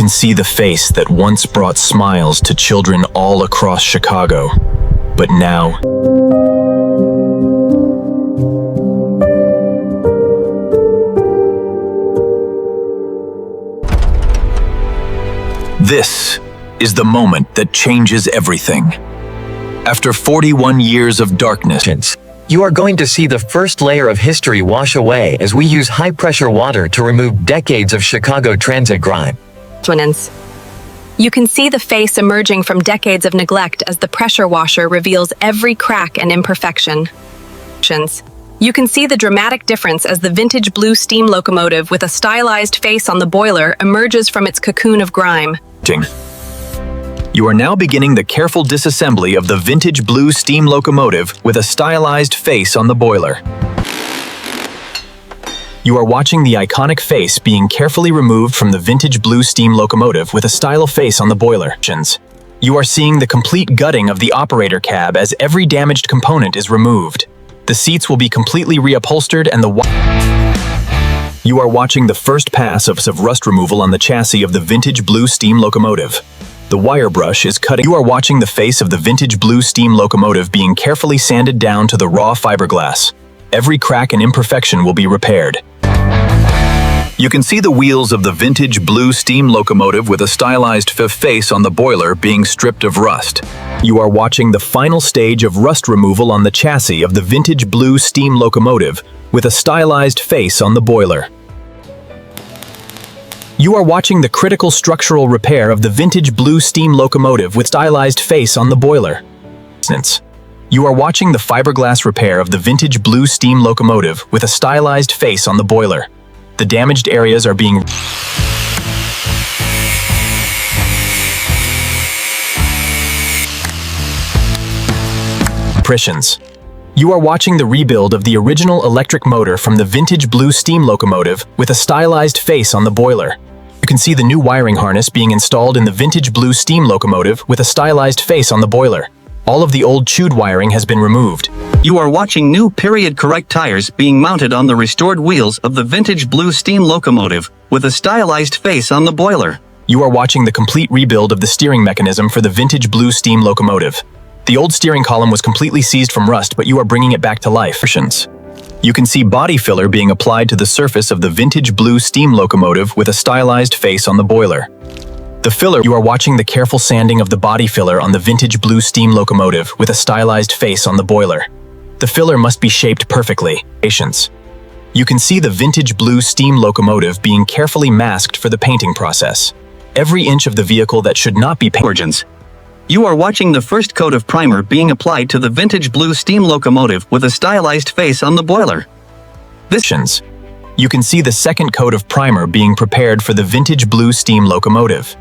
can see the face that once brought smiles to children all across Chicago. But now, this is the moment that changes everything. After 41 years of darkness, you are going to see the first layer of history wash away as we use high-pressure water to remove decades of Chicago transit grime. You can see the face emerging from decades of neglect as the pressure washer reveals every crack and imperfection. You can see the dramatic difference as the vintage blue steam locomotive with a stylized face on the boiler emerges from its cocoon of grime. You are now beginning the careful disassembly of the vintage blue steam locomotive with a stylized face on the boiler. You are watching the iconic face being carefully removed from the vintage blue steam locomotive with a style face on the boiler. You are seeing the complete gutting of the operator cab as every damaged component is removed. The seats will be completely reupholstered and You are watching the first pass of rust removal on the chassis of the vintage blue steam locomotive. The wire brush is cutting. You are watching the face of the vintage blue steam locomotive being carefully sanded down to the raw fiberglass. Every crack and imperfection will be repaired. You can see the wheels of the vintage blue steam locomotive with a stylized face on the boiler being stripped of rust. You are watching the final stage of rust removal on the chassis of the vintage blue steam locomotive with a stylized face on the boiler. You are watching the critical structural repair of the vintage blue steam locomotive with stylized face on the boiler. You are watching the fiberglass repair of the vintage blue steam locomotive with a stylized face on the boiler. The damaged areas are being You are watching the rebuild of the original electric motor from the vintage blue steam locomotive with a stylized face on the boiler. You can see the new wiring harness being installed in the vintage blue steam locomotive with a stylized face on the boiler. All of the old chewed wiring has been removed. You are watching new period-correct tires being mounted on the restored wheels of the vintage blue steam locomotive with a stylized face on the boiler. You are watching the complete rebuild of the steering mechanism for the vintage blue steam locomotive. The old steering column was completely seized from rust, but you are bringing it back to life. You can see body filler being applied to the surface of the vintage blue steam locomotive with a stylized face on the boiler. The filler, you are watching the careful sanding of the body filler on the vintage blue steam locomotive with a stylized face on the boiler. The filler must be shaped perfectly. You can see the vintage blue steam locomotive being carefully masked for the painting process. Every inch of the vehicle that should not be painted. You are watching the first coat of primer being applied to the vintage blue steam locomotive with a stylized face on the boiler. You can see the second coat of primer being prepared for the vintage blue steam locomotive.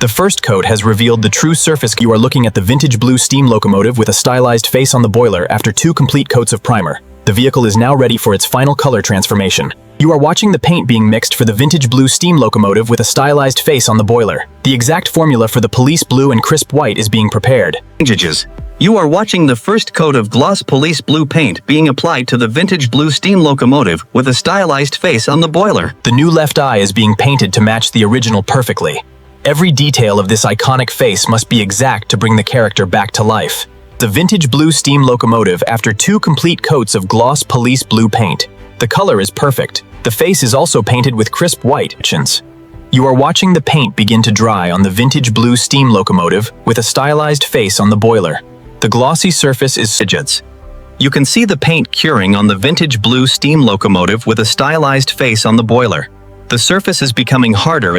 The first coat has revealed the true surface. You are looking at the vintage blue steam locomotive with a stylized face on the boiler after 2 complete coats of primer. The vehicle is now ready for its final color transformation. You are watching the paint being mixed for the vintage blue steam locomotive with a stylized face on the boiler. The exact formula for the police blue and crisp white is being prepared. You are watching the first coat of gloss police blue paint being applied to the vintage blue steam locomotive with a stylized face on the boiler. The new left eye is being painted to match the original perfectly. Every detail of this iconic face must be exact to bring the character back to life. The vintage blue steam locomotive after 2 complete coats of gloss police blue paint. The color is perfect. The face is also painted with crisp white. You are watching the paint begin to dry on the vintage blue steam locomotive with a stylized face on the boiler. The glossy surface is You can see the paint curing on the vintage blue steam locomotive with a stylized face on the boiler. The surface is becoming harder.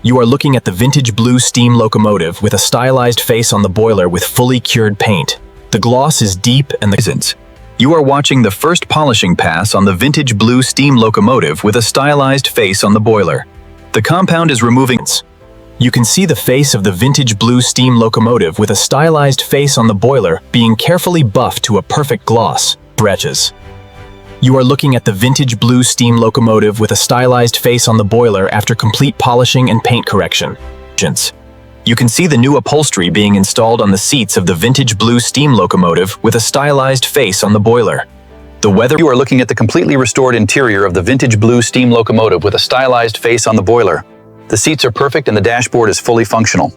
You are looking at the vintage blue steam locomotive with a stylized face on the boiler with fully cured paint. The gloss is deep and You are watching the first polishing pass on the vintage blue steam locomotive with a stylized face on the boiler. The compound is removing. You can see the face of the vintage blue steam locomotive with a stylized face on the boiler being carefully buffed to a perfect gloss. You are looking at the vintage blue steam locomotive with a stylized face on the boiler after complete polishing and paint correction. You can see the new upholstery being installed on the seats of the vintage blue steam locomotive with a stylized face on the boiler. You are looking at the completely restored interior of the vintage blue steam locomotive with a stylized face on the boiler. The seats are perfect and the dashboard is fully functional.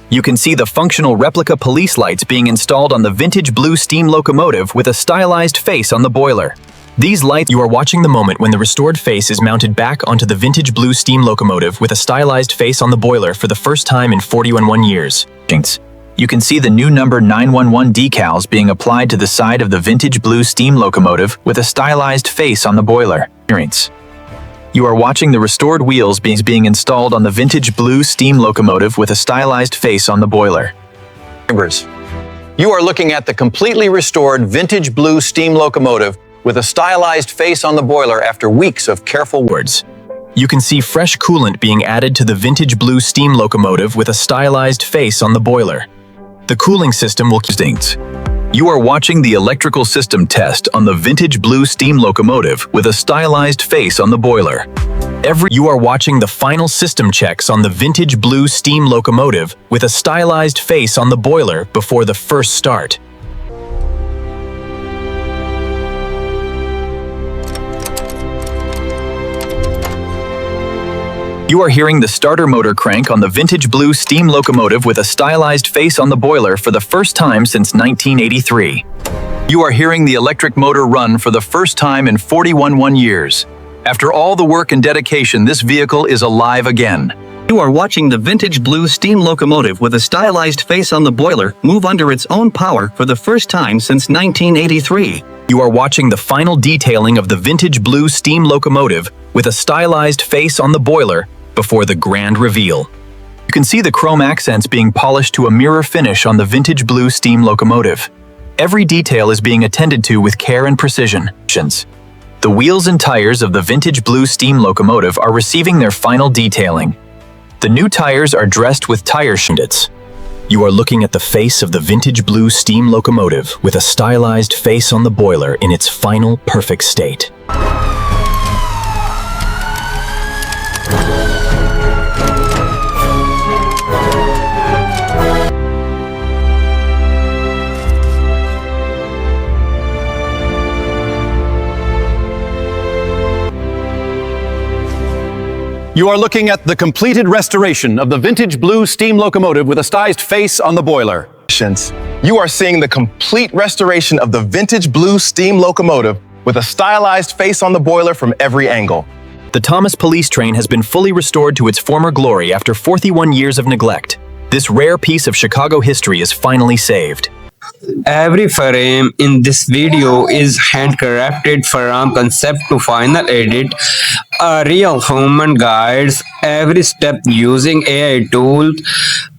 You can see the functional replica police lights being installed on the vintage blue steam locomotive with a stylized face on the boiler. These lights, you are watching the moment when the restored face is mounted back onto the vintage blue steam locomotive with a stylized face on the boiler for the first time in 41 years. You can see the new number 911 decals being applied to the side of the vintage blue steam locomotive with a stylized face on the boiler. You are watching the restored wheels being installed on the vintage blue steam locomotive with a stylized face on the boiler. You are looking at the completely restored vintage blue steam locomotive with a stylized face on the boiler after weeks of careful work. You can see fresh coolant being added to the vintage blue steam locomotive with a stylized face on the boiler. The cooling system will distinct. You are watching the electrical system test on the vintage blue steam locomotive with a stylized face on the boiler. You are watching the final system checks on the vintage blue steam locomotive with a stylized face on the boiler before the first start. You are hearing the starter motor crank on the vintage blue steam locomotive with a stylized face on the boiler for the first time since 1983. You are hearing the electric motor run for the first time in 41 years. After all the work and dedication, this vehicle is alive again. You are watching the vintage blue steam locomotive with a stylized face on the boiler move under its own power for the first time since 1983. You are watching the final detailing of the vintage blue steam locomotive with a stylized face on the boiler before the grand reveal. You can see the chrome accents being polished to a mirror finish on the vintage blue steam locomotive. Every detail is being attended to with care and precision. The wheels and tires of the vintage blue steam locomotive are receiving their final detailing. The new tires are dressed with tire shindits. You are looking at the face of the vintage blue steam locomotive with a stylized face on the boiler in its final perfect state. You are looking at the completed restoration of the vintage blue steam locomotive with a stylized face on the boiler. You are seeing the complete restoration of the vintage blue steam locomotive with a stylized face on the boiler from every angle. The Thomas police train has been fully restored to its former glory after 41 years of neglect. This rare piece of Chicago history is finally saved. Every frame in this video is handcrafted from concept to final edit. A real human guides every step using AI tools.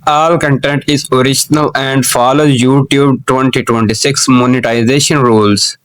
All content is original and follows YouTube 2026 monetization rules.